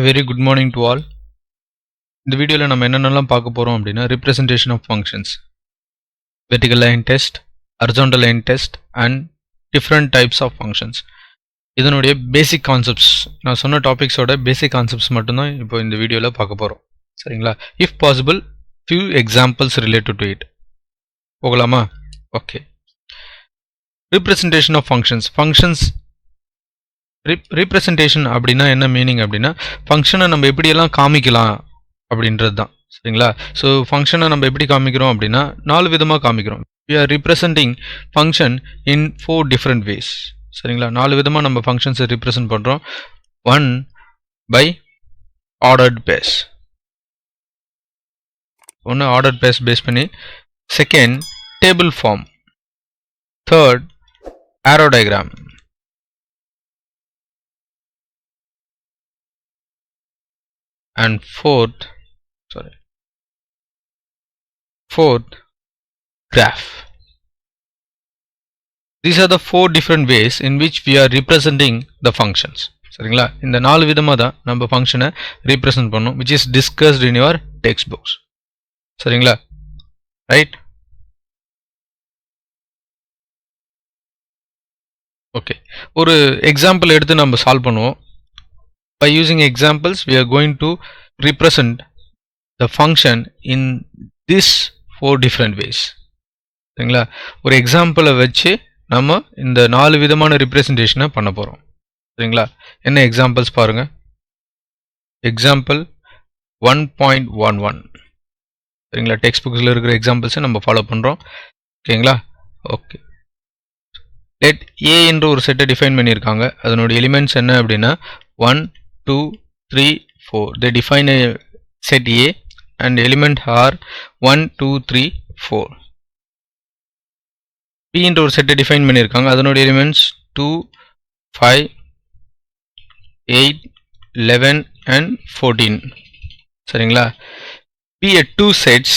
very good morning to all. இந்த வீடியோல நம்ம என்னென்னலாம் பார்க்க போறோம் அப்படினா representation of functions, vertical line test, horizontal line test and different types of functions. இதனுடைய basic concepts, நான் சொன்ன டாபிக்ஸ் ஓட basic concepts மட்டும் தான் இப்போ இந்த வீடியோல பார்க்க போறோம். சரிங்களா? If possible, few examples related to it. போகலாமா? Okay. Representation of functions. Functions representation அப்படினா என்ன மீனிங் அப்படினா ஃபங்க்ஷனை நம்ம எப்படி எல்லாம் காமிக்கலாம் அப்படின்றது தான். சரிங்களா? ஸோ ஃபங்க்ஷனை நம்ம எப்படி காமிக்கிறோம் அப்படின்னா 4 விதமாக காமிக்கிறோம். we are representing function in 4 different ways. சரிங்களா? 4 விதமாக நம்ம ஃபங்க்ஷன்ஸை represent பண்ணுறோம். 1 by ordered base. ஒன்று ordered base பேஸ் பண்ணி, second table form, third arrow diagram, and fourth graph. These are the 4 different ways in which we are representing the functions. சரிங்களா? இந்த 4 விதமா தான் நம்ம ஃபங்க்ஷனை represent பண்ணோம், which is discussed in your textbooks. சரிங்களா? Right? Okay, ஒரு எக்ஸாம்பிள் எடுத்து நம்ம சால்வ் பண்ணுவோம். By using examples, we are going to represent the function in this 4 different ways. சரிங்களா? ஒரு எக்ஸாம்பிளை வச்சு நம்ம இந்த 4 விதமான representationனை பண்ண போகிறோம். சரிங்களா? என்ன எக்ஸாம்பிள்ஸ் பாருங்க. எக்ஸாம்பிள் 1.11. சரிங்களா? டெக்ஸ்ட் புக்ஸில் இருக்கிற எக்ஸாம்பிள்ஸை நம்ம ஃபாலோ பண்ணுறோம். ஓகேங்களா? ஓகே. let a என்ற ஒரு செட்டை டிஃபைன் பண்ணியிருக்காங்க. அதனுடைய எலிமெண்ட்ஸ் என்ன அப்படின்னா 1 2 3 4. they define a set A and element are 1 2 3 4. B என்ற ஒரு செட்டை டிஃபைன் பண்ணியிருக்காங்க. அதனுடைய எலிமெண்ட்ஸ் 2 5 8 11 and 14. சரிங்களா? B 2 sets.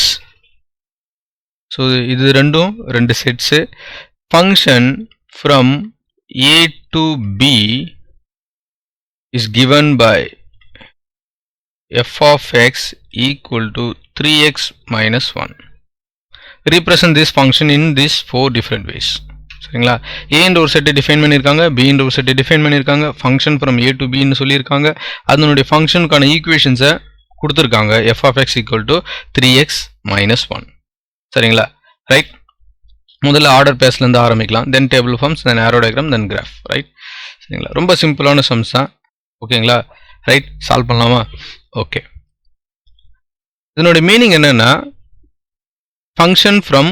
ஸோ இது ரெண்டும் 2 sets. Function from A to B is given by f of x equal to 3x minus 1. Represent this function in these 4 different ways. சரிங்களா? A என்ற ஒரு செட்டை டிஃபைன் பண்ணியிருக்காங்க, B என்ற ஒரு செட்டை டிஃபைன் பண்ணியிருக்காங்க, function from A to B ன்னு சொல்லியிருக்காங்க. அதனுடைய ஃபங்க்ஷனுக்கான ஈக்குவேஷன்ஸை கொடுத்துருக்காங்க, f of x equal to 3x minus 1. சரிங்களா? ரைட்? முதல்ல ஆர்டர் பேஸ்லேருந்து ஆரம்பிக்கலாம். தென் டேபிள் ஃபார்ம்ஸ், தென் ஆரோ டயக்ராம், தென் கிராஃப். ரைட்? சரிங்களா? ரொம்ப சிம்பிளான சம்ஸ் தான். ஓகேங்களா? ரைட்? சால்வ் பண்ணலாமா? ஓகே. இதனுடைய மீனிங் என்னன்னா, function from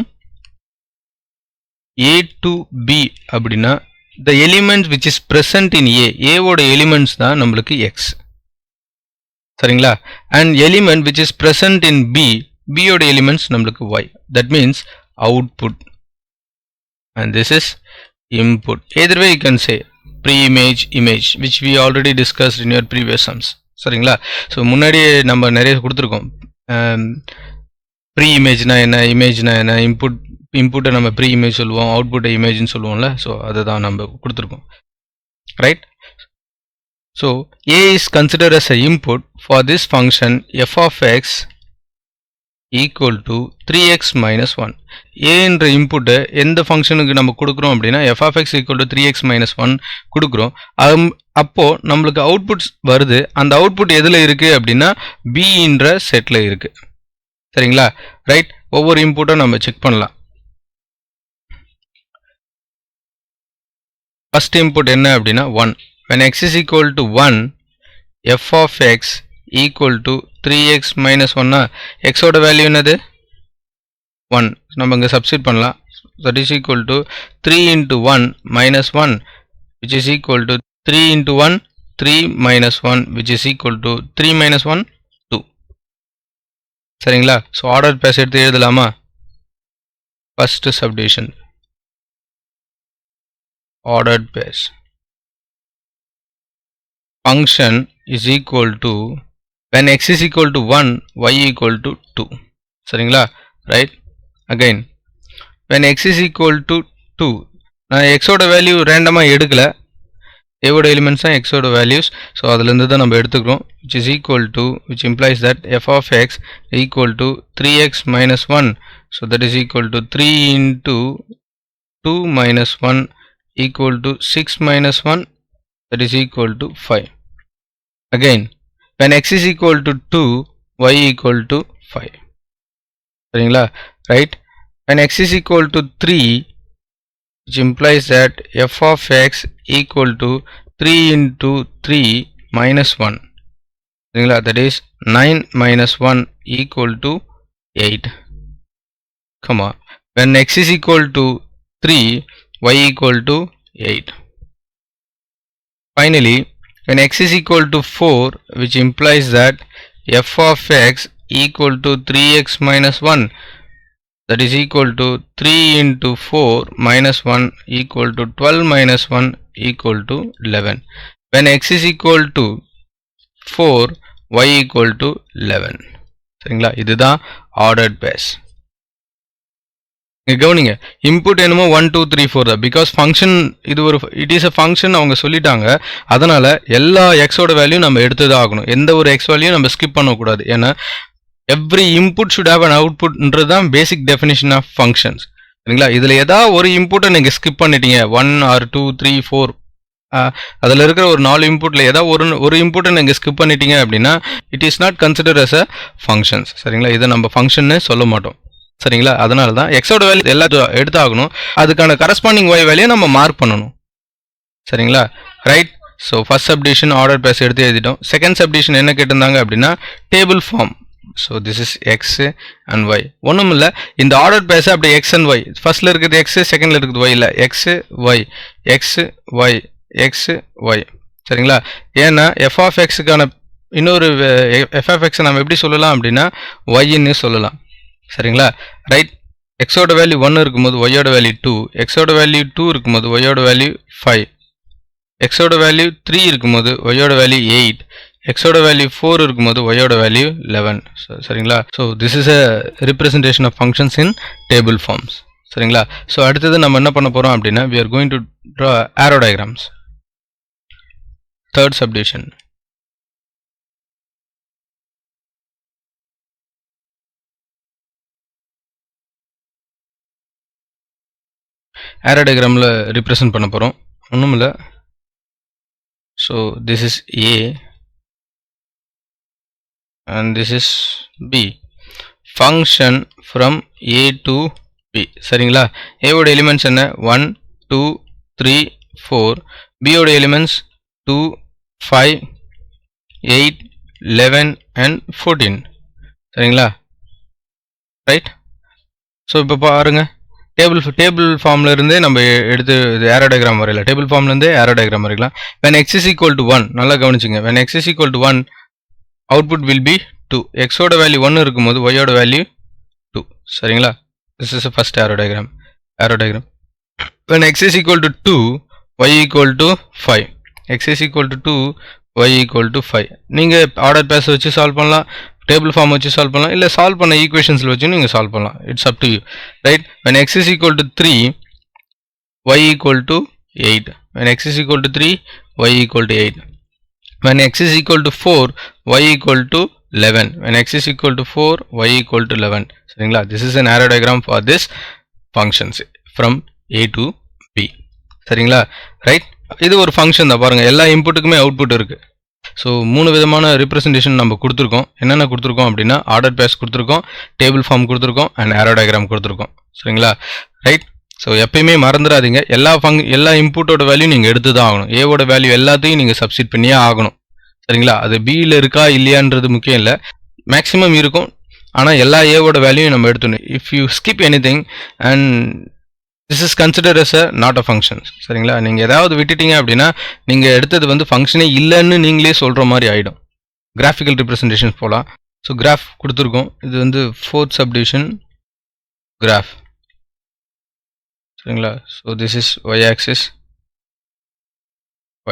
A to B அப்படின்னா the element which is present in A ஓட எலிமெண்ட்ஸ் தான் நம்மளுக்கு x. சரிங்களா? and element which is present in B ஓட எலிமெண்ட்ஸ் நம்மளுக்கு y. that means output and this is input. Either way you can say pre-image, image, which we already discussed in your previous sums. சரிங்களா? So முன்னாடியே நம்ம நிறைய கொடுத்துருக்கோம். Pre இமேஜ்னா என்ன, இமேஜ்னா என்ன, இன்புட்டை நம்ம ப்ரீ இமேஜ் சொல்லுவோம், அவுட்புட்டை இமேஜ்னு சொல்லுவோம்ல. ஸோ அதை தான் நம்ம கொடுத்துருக்கோம். Right? So A is considered as a input for this function f of x equal to 3x minus 1. A என்ற இன்புட்டை எந்த ஃபங்க்ஷனுக்கு நம்ம கொடுக்குறோம் அப்படின்னா f of x equal to 3x minus 1 கொடுக்குறோம். அப்போ நம்மளுக்கு அவுட்புட் வருது. அந்த அவுட்புட் எதில் இருக்கு அப்படின்னா B என்ற செட்டில் இருக்கு. சரிங்களா? ரைட்? ஒவ்வொரு இன்புட்டும் நம்ம செக் பண்ணலாம். ஃபர்ஸ்ட் இன்புட் என்ன அப்படின்னா 1. when x is equal to 1, f of x equal to 3x minus 1. x ஓட வேல்யூ என்னது? 1. நம்ம இங்கே சப்ஸ்டிட் பண்ணலாம். that is equal to 3 into 1 minus 1 which is equal to 3 into 1 3 minus 1 which is equal to 3 minus 1 2. சரிங்களா? So order base எடுத்து எழுதலாமா? First subdivision ordered base. function is equal to when x is equal to 1, y equal to 2. சரிங்களா? Right? again when x is equal to 2, நான் x ஓட value ரேண்டமாக எடுக்கல, ஏவோட elements தான் எக்ஸோட வேல்யூஸ். ஸோ அதுலேருந்து தான் நம்ம எடுத்துக்கிறோம். which is equal to, which implies that f of x equal to 3x minus 1. So that is equal to 3 into 2 minus 1 equal to 6 minus 1, that is equal to 5. Again, when x is equal to 2, y equal to 5. சரிங்களா? Right? When x is equal to 3, which implies that f of x equal to 3 into 3 minus 1. That is 9 minus 1 equal to 8. Come on. When x is equal to 3, y equal to 8. Finally, when x is equal to 4, which implies that f of x equal to 3x minus 1. That is equal to 3 into 4 minus 1 equal to 12 minus 1 equal to 11. When x is equal to 4, y equal to 11. சரிங்களா? இதுதான் ordered base. இங்கே கவனிங்க, input என்னமோ 1 2 3 4 தான். Because function இது ஒரு it is a function அவங்க சொல்லிட்டாங்க. அதனால் எல்லா எக்ஸோட வேல்யூ நம்ம எடுத்து தான் ஆகணும். எந்த ஒரு எக்ஸ் வேல்யூ நம்ம ஸ்கிப் பண்ணக்கூடாது. ஏன்னா every input should have an அவுட்புட்ன்றது தான் பேசிக் டெஃபினிஷன் ஆஃப் ஃபங்க்ஷன்ஸ். சரிங்களா? இதில் ஏதாவது ஒரு இன்புட்டை நீங்கள் ஸ்கிப் பண்ணிட்டீங்க, 1 or 2 3 4, அதில் இருக்கிற ஒரு 4 இன்புட்டில் ஏதாவது ஒரு இன்புட்டை நீங்கள் ஸ்கிப் பண்ணிட்டீங்க அப்படின்னா it is not consider as a functions. சரிங்களா? இதை நம்ம ஃபங்க்ஷன்னு சொல்ல மாட்டோம். சரிங்களா? அதனால தான் எக்ஸோட வேல்யூ எல்லாத்தையும் எடுத்தாகணும். அதுக்கான கரஸ்பாண்டிங் ஒய் வேல்யூ நம்ம மார்க் பண்ணணும். சரிங்களா? Right. So first subdivision order base எடுத்து எழுதிட்டோம். செகண்ட் சப்டிவிஷன் என்ன கேட்டிருந்தாங்க அப்படின்னா table form. So this is x and y. ஒன்றும் இல்லை, இந்த ஆர்டர் பேஸை அப்படி x and y, ஃபர்ஸ்ட்ல இருக்குது x, செகண்ட்ல இருக்குது y இல்லை, x y x y x y. சரிங்களா? ஏன்னா f of xக்கான இன்னொரு f of x நம்ம எப்படி சொல்லலாம் அப்படின்னா yன்னு சொல்லலாம். சரிங்களா? ரைட். எக்ஸோட வேல்யூ 1 இருக்கும்போது ஒய்யோட வேல்யூ 2, எக்ஸோட வேல்யூ 2 இருக்கும்போது ஒய்யோட வேல்யூ 5, எக்ஸோட வேல்யூ 3 இருக்கும்போது ஒய்யோட வேல்யூ 8, எக்ஸோட வேல்யூ 4 இருக்கும்போது ஒய்யோட வேல்யூ 11. சரிங்களா? So this is a representation of functions in table forms. சரிங்களா? ஸோ அடுத்தது நம்ம என்ன பண்ண போகிறோம் அப்படின்னா we are going to draw arrow diagrams. Third subdivision. arrow diagramல represent பண்ண போகிறோம். ஒன்றும் இல்லை. So this is A and this is B. Function from A to B. சரிங்களா? A ஓட எலிமெண்ட்ஸ் என்ன? 1 2 3 4. B ஓட எலிமெண்ட்ஸ் 2 5 8 11 and 14. சரிங்களா? ரைட். ஸோ இப்போ பாருங்க, டேபிள் ஃபார்ம்ல இருந்தே நம்ம எடுத்து ஏரோ டயக்ராம் வரையலாம். டேபிள் ஃபார்ம்ல இருந்தே ஏரோ டயக்ராம் வரையலாம். when x is equal to 1, நல்லா கவனிச்சுங்க, when x is equal to 1, output will be 2. x ஓட வேல்யூ 1 இருக்கும்போது y ஓட வேல்யூ 2. சரிங்களா? this is the first arrow diagram. when x is equal to 2, y equal to 5. x is equal to 2, y equal to 5. நீங்க order base வச்சு solve பண்ணலாம், table form வச்சு solve பண்ணலாம், இல்லை சால்வ் பண்ண ஈக்குவேஷன்ஸில் வச்சு நீங்கள் சால்வ் பண்ணலாம். It's up to you. Right. when x is equal to 3, y equal to 8. when x is equal to 3, y equal to 8. when x is equal to 4, y equal to 11. when x is equal to 4, y equal to 11. சரிங்களா? this is an arrow diagram for this functions from A to B. சரிங்களா? Right. இது ஒரு function தான். பாருங்கள், எல்லா இன்புட்டுக்குமே output இருக்குது. So 3 விதமான representation நம்ம கொடுத்துருக்கோம். என்னென்ன கொடுத்துருக்கோம் அப்படின்னா ஆர்டர் பேஸ் கொடுத்துருக்கோம், டேபிள் ஃபார்ம் கொடுத்துருக்கோம் அண்ட் ஆரோ டயக்ராம் கொடுத்துருக்கோம். சரிங்களா? ரைட். ஸோ எப்பயுமே மறந்துடாதீங்க, எல்லா இன்புட்டோட வேல்யூ நீங்கள் எடுத்து தான் ஆகணும். ஏவோட வேல்யூ எல்லாத்தையும் நீங்கள் சப்ஸ்டிட் பண்ணியே ஆகணும். சரிங்களா? அது பியில் இருக்கா இல்லையான்றது முக்கியம் இல்லை, மேக்ஸிமம் இருக்கும். ஆனால் எல்லா ஏவோட வேல்யூ நம்ம எடுத்துடணும். If you skip any thing and this is considered as a not a function. சரிங்களா? நீங்கள் ஏதாவது விட்டுட்டீங்க அப்படின்னா நீங்கள் எடுத்தது வந்து ஃபங்க்ஷனே இல்லைன்னு நீங்களே சொல்கிற மாதிரி ஆகிடும். கிராஃபிக்கல் ரிப்ரசன்டேஷன்ஸ் போகலாம். ஸோ கிராஃப் கொடுத்துருக்கோம். இது வந்து 4th சப்டிவிஷன் கிராஃப். சரிங்களா? So this is y axis,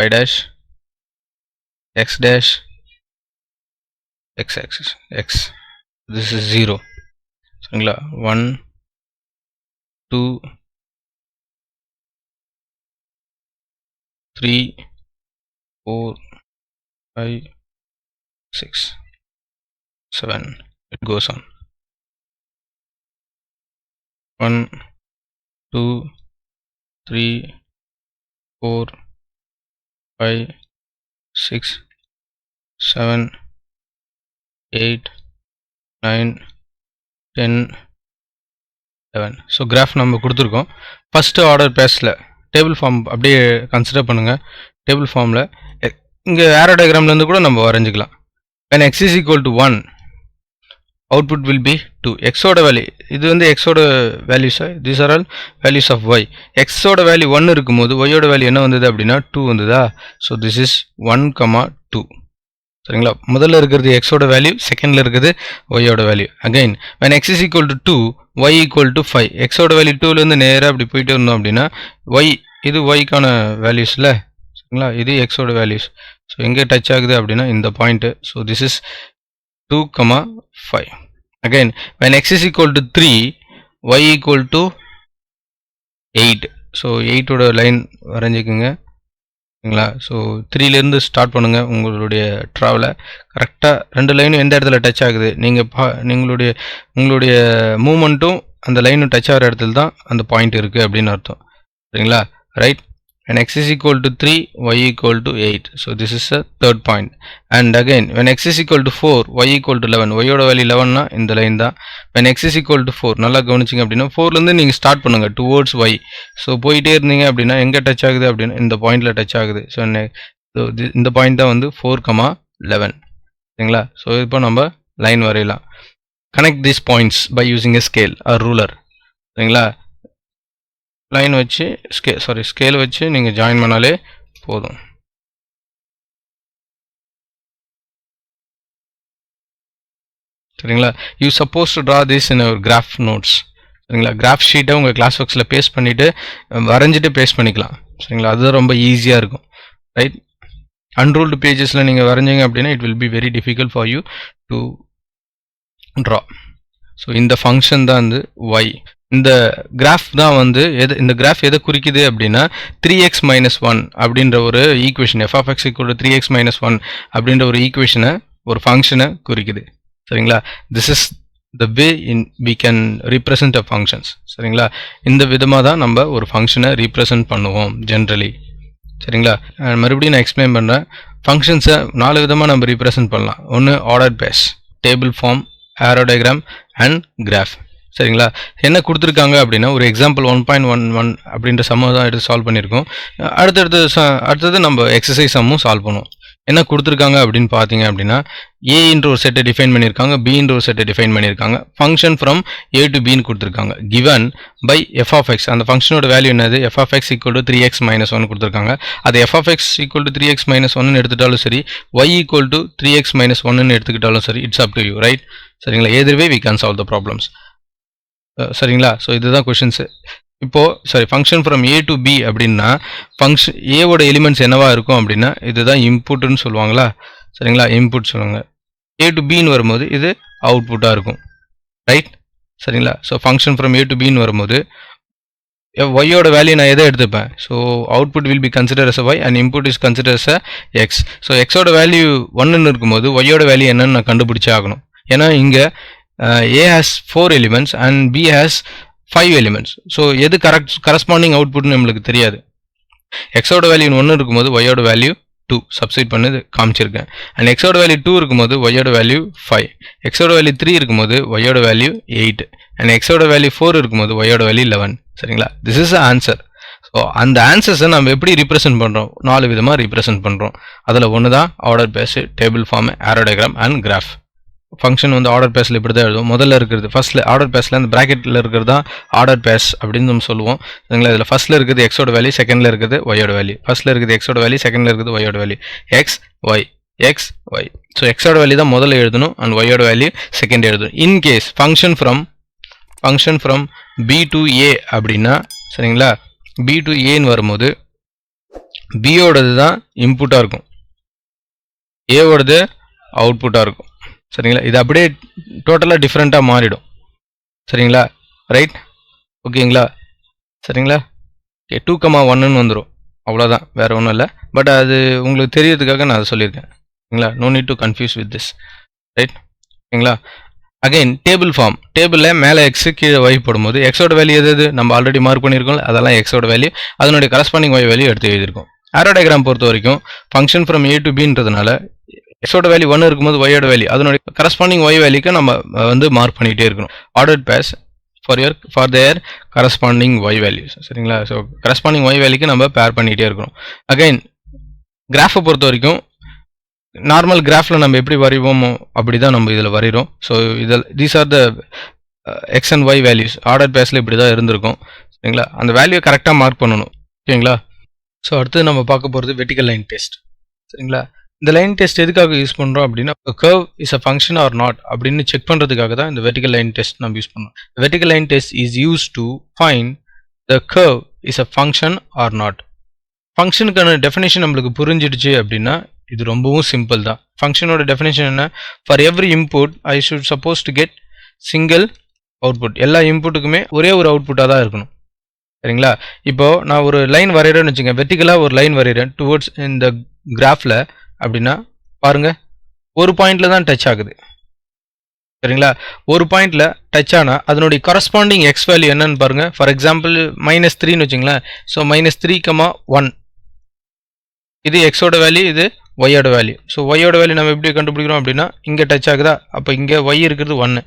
y dash, x dash, x axis, x. this is 0. சரிங்களா? 1 2 3 4 5 6 7. It goes on. 1 2 3 4 5 6 7 8 9 10 11. So graph நம்ம கொடுத்துருக்கோம். ஃபஸ்ட்டு ஆர்டர் பேஸில் டேபிள் ஃபார்ம் அப்படியே கன்சிடர் பண்ணுங்கள். டேபிள் ஃபார்மில் இங்கே ஏரோ டயக்ராம்லேருந்து கூட நம்ம வரைஞ்சிக்கலாம். when x is equal to 1 output will be 2. x ஓட வேல்யூ இது வந்து x ஓட values, these are all values of y. x ஓட வேல்யூ 1 இருக்கும்போது y ஓட வேல்யூ என்ன வந்தது அப்படின்னா 2 வந்ததா. So this is 1, 2. சரிங்களா, முதல்ல இருக்கிறது x ஓட வேல்யூ, செகண்டில் இருக்கிறது y ஓட value. Again when x is equal to 2 y equal to 5. x ஓட வேல்யூ 2லேருந்து நேராக அப்படி போயிட்டு இருந்தோம் அப்படின்னா y இது y-க்கான வேல்யூஸில், சரிங்களா, இது x ஓட வேல்யூஸ். ஸோ எங்கே டச் ஆகுது அப்படின்னா இந்த point. So this is 2, 5. Again when x is equal to 3 y equal to 8. So 8 ஓட லைன் வரைஞ்சிக்குங்க, சரிங்களா. ஸோ 3லேருந்து ஸ்டார்ட் பண்ணுங்கள் உங்களுடைய ட்ராவலை. கரெக்டாக 2 லைனும் எந்த இடத்துல டச் ஆகுது, நீங்கள் உங்களுடைய மூமெண்ட்டும் அந்த லைனும் டச் ஆகிற இடத்துல தான் அந்த பாயிண்ட் இருக்குது அப்படின்னு அர்த்தம், சரிங்களா. Right, when x is equal to 3 y equal to 8. so this is a third point. And again when x is equal to 4 y equal to 11. y ஓட வேல்யூ 11 னா இந்த லைன் தான். when x is equal to 4 நல்லா கவனிச்சிங்க அப்படின்னா 4லேருந்து நீங்கள் start பண்ணுங்க towards y. So போயிட்டே இருந்தீங்க அப்படின்னா எங்கே டச் ஆகுது அப்படின்னா இந்த பாயிண்டில் டச் ஆகுது. ஸோ இந்த பாயிண்ட் தான் வந்து 4, 11, சரிங்களா. ஸோ இப்போ நம்ம லைன் வரையலாம். Connect these points by using a scale or ruler, சரிங்களா. லைன் வச்சு ஸ்கேல் வச்சு நீங்கள் ஜாயின் பண்ணாலே போதும். சரிங்களா. You suppose to draw this in our graph notes, சரிங்களா. கிராஃப் ஷீட்டை உங்கள் கிளாஸ் ஒர்க்ஸில் பேஸ்ட் பண்ணிவிட்டு வரைஞ்சிட்டு பேஸ்ட் பண்ணிக்கலாம், சரிங்களா. அதுதான் ரொம்ப ஈஸியாக இருக்கும். ரைட், அன்ரூல்டு பேஜஸில் நீங்கள் வரைஞ்சிங்க அப்படின்னா it will be very difficult for you to draw. So இந்த ஃபங்க்ஷன் தான் வந்து y. இந்த கிராஃப் தான் வந்து இந்த கிராஃப் எதை குறிக்குது அப்படின்னா 3x - 1 அப்படின்ற ஒரு equation, f of x equal to 3x - 1 அப்படின்ற ஒரு ஈக்குவேஷனை, ஒரு ஃபங்க்ஷனை குறிக்குது, சரிங்களா. This is the way we can represent a functions, சரிங்களா. இந்த விதமாக தான் நம்ம ஒரு ஃபங்க்ஷனை ரீப்ரசன்ட் பண்ணுவோம் ஜென்ரலி, சரிங்களா. மறுபடியும் நான் எக்ஸ்பிளைன் பண்ணுறேன். ஃபங்க்ஷன்ஸை 4 விதமாக நம்ம ரீப்ரசன்ட் பண்ணலாம். ஒன்று order pairs, table form, arrow diagram and graph, சரிங்களா. என்ன கொடுத்துருக்காங்க அப்படின்னா ஒரு எக்ஸாம்பிள் 1.11 அப்படின்ற சம்மை தான் எடுத்து சால்வ் பண்ணியிருக்கோம். அடுத்தது நம்ம எக்ஸசைஸ் சம்மும் சால்வ் பண்ணுவோம். என்ன கொடுத்துருக்காங்க அப்படின்னு பார்த்தீங்க அப்படின்னா ஏன்ற ஒரு செட்டை டிஃபைன் பண்ணியிருக்காங்க, பின்ற ஒரு செட்டை டிஃபைன் பண்ணியிருக்காங்க. ஃபங்க்ஷன் ஃப்ரம் ஏ டு பின்னு கொடுத்துருக்காங்க. Given by f of x. அந்த ஃபங்க்ஷனோட வேல்யூ என்னது, f of X equal to 3x - 1 கொடுத்துருக்காங்க. அது f of X equal to 3x - 1 எடுத்துட்டாலும் சரி, ஒய் ஈக்குவல் டு 3x - 1 எடுத்துக்கிட்டாலும் சரி, it's up to you, right, சரிங்களா. either way we can solve the problems, சரிங்களா. ஸோ இதுதான் கொஷின்ஸு. இப்போது function from A to B அப்படின்னா ஃபங்க்ஷன் ஏவோட எலிமெண்ட்ஸ் என்னவா இருக்கும் அப்படின்னா இதுதான் இன்புட்டுன்னு சொல்லுவாங்களா, சரிங்களா. இன்புட் சொல்லுவாங்க. ஏ டு பின்னு வரும்போது இது அவுட்புட்டாக இருக்கும், ரைட், சரிங்களா. So function from A to பின்னு வரும்போது ஒய்யோட வேல்யூ நான் எதை எடுத்துப்பேன். So output will be consider as a y and input is considered as a x. So எக்ஸோட வேல்யூ 1ன்னு இருக்கும்போது ஒய்யோட வேல்யூ என்னன்னு நான் கண்டுபிடிச்சே ஆகணும். ஏன்னா இங்கே A has 4 elements and B has 5 elements. So எது கரஸ்பாண்டிங் அவுட்புட்னு நம்மளுக்கு தெரியாது. எக்ஸோட வேல்யூ 1 இருக்கும்போது ஒய்யோட வேல்யூ 2 சப்ஸ்டிட் பண்ணி காமிச்சிருக்கேன். அண்ட் எக்ஸோட வேல்யூ 2 இருக்கும்போது ஒய்யோட வேல்யூ 5, எக்ஸோட வேல்யூ 3 இருக்கும்போது ஒய்யோட வேல்யூ 8 அண்ட் எக்ஸோட வேல்யூ 4 இருக்கும்போது ஒய்யோட வேல்யூ 11, சரிங்களா. This is answer. ஸோ அந்த ஆன்சர்ஸை நம்ம எப்படி ரீப்ரசென்ட் பண்ணுறோம், 4 விதமாக ரீப்ரசென்ட் பண்ணுறோம். அதில் ஒன்று தான் order pairs, table form, arrow diagram and graph. Function வந்து ஆர்டர் பேஸில் இப்படி தான் எழுதுவோம். முதல்ல இருக்கிறது ஃபஸ்ட்டில் ஆர்டர் பேஸில் அந்த ப்ராக்கெட்டில் இருக்கிறது தான் ஆர்டர் பேஸ் அப்படின்னு நம்ம சொல்லுவோம், சரிங்களா. இதில் ஃபஸ்ட்டில் இருக்குது எக்ஸோட வேல்யூ, செகண்டில் இருக்குது ஒய்யோட வேல்யூ. ஃபஸ்ட்டில் இருக்குது எக்ஸோட வேல்யூ, செகண்டில் இருக்குது ஒய்யோட வேல்யூ. X Y. ஸோ எக்ஸோட வேல்யூ தான் முதல்ல எழுதணும் அண்ட் ஒய்யோட வேல்யூ செகண்ட் எழுதணும். In case function from B to A அப்படின்னா, சரிங்களா, பி டு ஏன்னு வரும்போது பியோடது தான் இன்புட்டாக இருக்கும், ஏவோடது அவுட்புட்டாக இருக்கும், சரிங்களா. இது அப்படியே டோட்டலாக டிஃப்ரெண்ட்டாக மாறிடும், சரிங்களா. ரைட், ஓகேங்களா, சரிங்களா. ஓகே, 2, 1ன்னு வந்துடும். அவ்வளோதான், வேற ஒன்றும் இல்லை. பட் அது உங்களுக்கு தெரியறதுக்காக நான் அதை சொல்லியிருக்கேன். ஓகேங்களா? No need to confuse with this, right? ஓகேங்களா? அகைன் டேபிள் ஃபார்ம், டேபிளில் மேலே எக்ஸு கீழே ஒய் போடும்போது எக்ஸோட வேல்யூ எது நம்ம ஆல்ரெடி மார்க் பண்ணியிருக்கோம், அதெல்லாம் எக்ஸோட வேல்யூ, அதனுடைய கரஸ்பாண்டிங் ஒய் வேல்யூ எடுத்து எழுதியிருக்கோம். ஆரோ டயக்ராம் பொறுத்த வரைக்கும் ஃபங்க்ஷன் ஃப்ரம் ஏ டு பின்றதுனால எக்ஸோட வேல்யூ 1 இருக்கும்போது ஒய்யோட வேல்யூ அதனுடைய கரஸ்பாண்டிங் ஒய் வேல்யூக்கு நம்ம வந்து மார்க் பண்ணிகிட்டே இருக்கணும். Ordered pairs for their corresponding y values, சரிங்களா? ஸோ கரஸ்பாண்டிங் ஒய் வேல்யூக்கு நம்ம பேர் பண்ணிகிட்டே இருக்கணும். அகைன் கிராஃபை பொறுத்த வரைக்கும் நார்மல் கிராஃபில் நம்ம எப்படி வரைவோமோ அப்படி தான் நம்ம இதில் வரைகிறோம். ஸோ இதில் these are the x and y values. Order பேஸில் இப்படி தான் இருந்திருக்கும், சரிங்களா? அந்த வேல்யூவை கரெக்டாக மார்க் பண்ணணும், ஓகேங்களா? ஸோ அடுத்து நம்ம பார்க்க போகிறது வெர்டிக்கல் லைன் டெஸ்ட், சரிங்களா? இந்த லைன் டெஸ்ட் எதுக்காக யூஸ் பண்ணுறோம் அப்படின்னா, curve is a function or not அப்படின்னு செக் பண்ணுறதுக்காக தான் இந்த வெர்டிக்கல் லைன் டெஸ்ட் நம்ம யூஸ் பண்ணுறோம். Vertical line test is use to find the curve is a function or not. ஃபங்க்ஷனுக்கான டெஃபினேஷன் நம்மளுக்கு புரிஞ்சிடுச்சு அப்படின்னா இது ரொம்பவும் சிம்பிள் தான். ஃபங்க்ஷனோட டெஃபினேஷன் என்ன? For every input I should suppose to get single output. எல்லா இன்புட்டுக்குமே ஒரே ஒரு அவுட்புட்டாக தான் இருக்கணும், சரிங்களா? இப்போ நான் ஒரு லைன் வரைகிறேன்னு வச்சுக்கேன், வெர்டிக்கலாக ஒரு லைன் வரைகிறேன் டுவர்ட்ஸ் இந்த கிராஃபில் அப்படின்னா பாருங்க, ஒரு பாயிண்ட்ல தான் டச் ஆகுது, சரிங்களா? ஒரு பாயிண்ட்ல டச் ஆனால் அதனுடைய கரஸ்பாண்டிங் எக்ஸ் வேல்யூ என்னன்னு பாருங்க. ஃபார் எக்ஸாம்பிள் -3ன்னு வச்சுங்களேன். ஸோ -3, 1 இது எக்ஸோட வேல்யூ, இது ஒய்யோட வேல்யூ. ஸோ ஒய்யோட வேல்யூ நம்ம எப்படி கண்டுபிடிக்கிறோம் அப்படின்னா, இங்கே டச் ஆகுதா, அப்போ இங்கே ஒய் இருக்கிறது 1.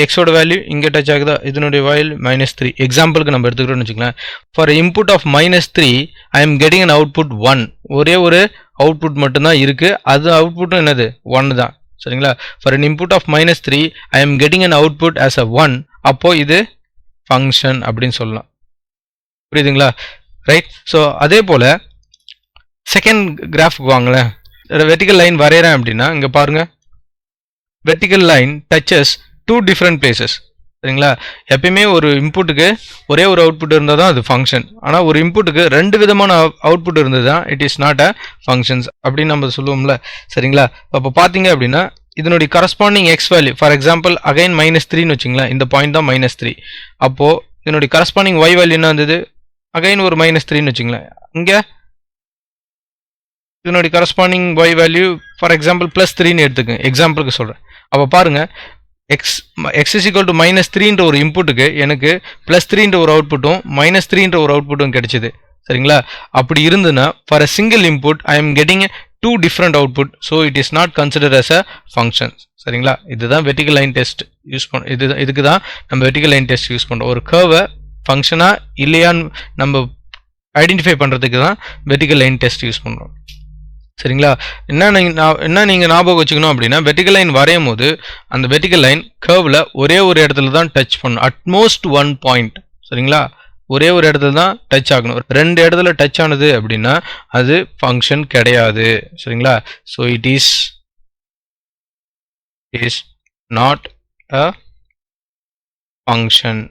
எக்ஸோட வேல்யூ இங்கே டச் ஆகுதா, இதனுடைய வேல்யூ -3. எக்ஸாம்பிளுக்கு நம்ம எடுத்துக்கிறோம்னு வச்சுக்கலாம். For input of -3 I am getting an output 1. ஒரே ஒரு அவுட்புட் மட்டும்தான் இருக்கு, அது அவுட்புட்டும் என்னது 1 தான், சரிங்களா? For an input of -3 I am getting an output as a 1. அப்போ இது ஃபங்க்ஷன் அப்படின்னு சொல்லலாம், புரியுதுங்களா? ரைட். ஸோ அதே போல் செகண்ட் கிராஃப்க்கு வாங்களேன். வெர்டிக்கல் லைன் வரைகிறேன் அப்படின்னா இங்கே பாருங்க, vertical line touches 2 different places, சரிங்களா? எப்பயுமே ஒரு இன்புட்டுக்கு ஒரே ஒரு அவுட்புட் இருந்தால் தான் அது ஃபங்க்ஷன். ஆனால் ஒரு இன்புட்டுக்கு 2 விதமான அவுட்புட் இருந்தது தான் it is not a functions அப்படின்னு நம்ம சொல்லுவோம்ல, சரிங்களா? அப்போ பார்த்தீங்க அப்படின்னா இதனுடைய corresponding X value, for example again -3ன்னு வச்சுங்களேன், இந்த பாயிண்ட் தான் -3. அப்போது இதனுடைய கரஸ்பாண்டிங் ஒய் வேல்யூ என்ன வந்தது, அகைன் ஒரு -3ன்னு வச்சுங்களேன். இங்கே இதனுடைய corresponding Y value for example +3ன்னு எடுத்துக்கங்க, எக்ஸாம்பிளுக்கு சொல்கிறேன். அப்போ பாருங்கள், எக்ஸ் இஸ் ஈக்குவல் டு -3ன்ற ஒரு இன்புட்டுக்கு எனக்கு +3ன்ற ஒரு அவுட்புட்டும் -3ன்ற ஒரு அவுட்புட்டும் கிடைச்சிது, சரிங்களா? அப்படி இருந்துன்னா for a single input I am getting 2 different output, so it is not consider as a function, சரிங்களா? இதுதான் வெர்டிக்கல் லைன் டெஸ்ட் யூஸ் பண்ண. இதுக்கு தான் நம்ம வெர்டிக்கல் லைன் டெஸ்ட் யூஸ் பண்ணுறோம். ஒரு கர்வை ஃபங்க்ஷனா இல்லையான்னு நம்ம ஐடென்டிஃபை பண்ணுறதுக்கு தான் வெர்டிக்கல் லைன் டெஸ்ட் யூஸ் பண்ணுறோம், சரிங்களா? என்ன நீங்கள் ஞாபகம் வச்சுக்கணும் அப்படின்னா, வெர்டிக்கல் லைன் வரையும் போது அந்த வெர்டிக்கல் லைன் கர்வில் ஒரே ஒரு இடத்துல தான் டச் பண்ணணும், அட்மோஸ்ட் 1 பாயிண்ட், சரிங்களா? ஒரே ஒரு இடத்துல தான் டச் ஆகணும். 2 இடத்துல டச் ஆனது அப்படின்னா அது ஃபங்க்ஷன் கிடையாது, சரிங்களா? So it is not a function,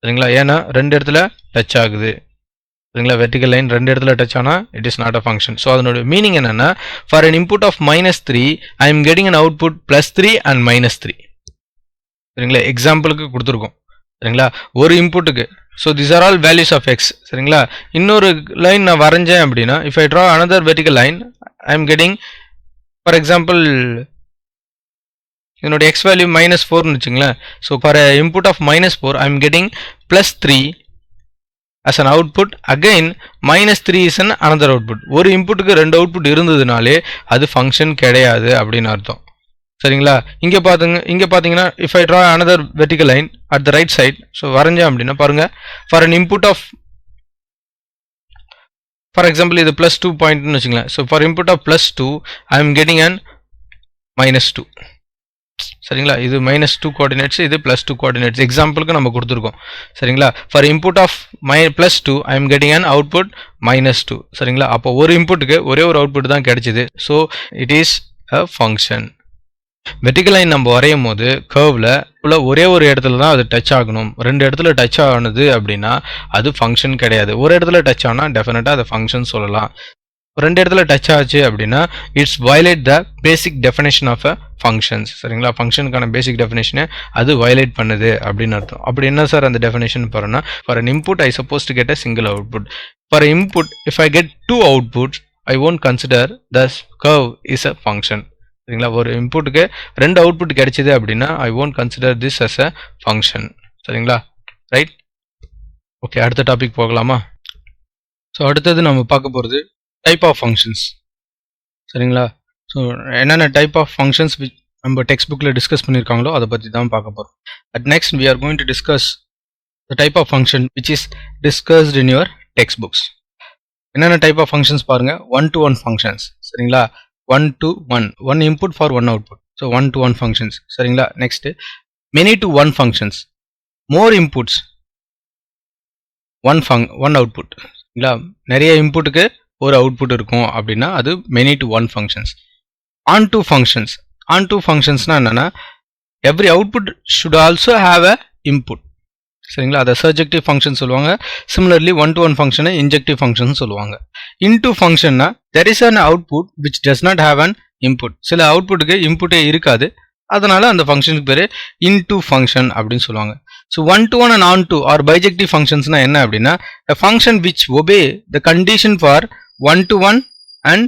சரிங்களா? ஏன்னா 2 இடத்துல டச் ஆகுது, சரிங்களா? வெர்டிக்கல் லைன் 2 இடத்துல டச் ஆனால் it is not a function. So அதனோட மீனிங் என்னன்னா, for an input of -3 I am getting an output +3 and -3, சரிங்களா? எக்ஸாம்பிளுக்கு கொடுத்துருக்கோம், சரிங்களா? ஒரு இன்புட்டுக்கு. So these are all values of x, சரிங்களா? இன்னொரு லைன் நான் வரைஞ்சேன் அப்படின்னா, if I draw another vertical line I am getting for example இதனுடைய எக்ஸ் வேல்யூ -4ன்னு வச்சுங்களேன். So for input of -4 I am getting +3 as an output, again -3 is an another output. ஒரு இன்புட்டுக்கு 2 output இருந்ததுனாலே அது ஃபங்க்ஷன் கிடையாது அப்படின்னு அர்த்தம், சரிங்களா? இங்கே பார்த்தீங்கன்னா if I draw another vertical line at the right side, so வரைஞ்சேன் அப்படின்னா பாருங்க, for an input of for example இது +2 பாயிண்ட்னு வச்சுங்களேன். So for input of +2 I am getting an -2, சரிங்களா? இது -2 கோஆர்டினேட்ஸ், இது +2 கோஆர்டினேட்ஸ், எக்ஸாம்பிளுக்கு நம்ம கொடுத்துருக்கோம், சரிங்களா? For input of +2 I am getting an output -2, சரிங்களா? அப்போ ஒரு இன்புட்டுக்கு ஒரே ஒரு அவுட்புட் தான் கிடைச்சிது, so it is a function. Vertical line நம்ம வரையும் போது கர்வில் ஒரே ஒரு இடத்துல தான் அது டச் ஆகணும். 2 இடத்துல டச் ஆனது அப்படின்னா அது ஃபங்க்ஷன் கிடையாது. ஒரு இடத்துல டச் ஆனால் டெஃபினட்டாக அதை ஃபங்க்ஷன் சொல்லலாம். ரெண்டு இடத்துல டச் ஆச்சு அப்படின்னா it's violate the basic definition of a functions. சரிங்களா, ஃபங்க்ஷனுக்கான பேசிக் டெஃபினேஷனை அது வயலேட் பண்ணுது அப்படின்னு அர்த்தம். அப்படி என்ன சார் அந்த டெஃபினேஷன் போகிறோன்னா, for an input I suppose to get a single output. For input if I get two outputs I won't consider the curve is a function. சரிங்களா, ஒரு இன்புட்டுக்கு ரெண்டு அவுட்புட் கிடைச்சது அப்படின்னா ஐ won't consider this as a function. சரிங்களா, right. Okay, அடுத்த topic போகலாமா? So அடுத்தது நம்ம பார்க்க போகிறது டைப் ஆஃப் ஃபங்க்ஷன்ஸ். சரிங்களா, ஸோ என்னென்ன டைப் ஆஃப் ஃபங்க்ஷன்ஸ் நம்ம டெக்ஸ்ட் புக்கில் டிஸ்கஸ் பண்ணியிருக்காங்களோ அதை பற்றி தான் பார்க்க போகிறோம். At next we are going to discuss the type of function which is discussed in your textbooks. என்னென்ன டைப் ஆஃப் ஃபங்க்ஷன்ஸ் பாருங்க. 1-to-1 functions. சரிங்களா, 1-to-1, one input for one output. So 1-to-1 functions. சரிங்களா, next many-to-1 functions, மோர் inputs one output. சரிங்களா, நிறைய இன்புட்டுக்கு ஒரு output இருக்கும் அப்படின்னா அது many-to-1 functions. on-to functions. on-to ஃபங்க்ஷன்ஸ்னா என்னன்னா every output should also have a input. சரிங்களா, அதை சர்ஜெக்டிவ் ஃபங்க்ஷன் சொல்லுவாங்க. சிமிலர்லி 1-to-1 ஃபங்க்ஷனை இன்ஜெக்டிவ் ஃபங்க்ஷன் சொல்லுவாங்க. இன்டூ ஃபங்க்ஷன்னா there is an output which does not have an input. சில அவுட்புட்டுக்கு இன்புட்டே இருக்காது, அதனால அந்த ஃபங்க்ஷனுக்கு பேர் இன்டூ ஃபங்க்ஷன் அப்படின்னு சொல்லுவாங்க. So 1-to-1 and on-to or bijective ஃபங்க்ஷன்ஸ்னா என்ன அப்படின்னா a function which obey the condition for 1-to-1 and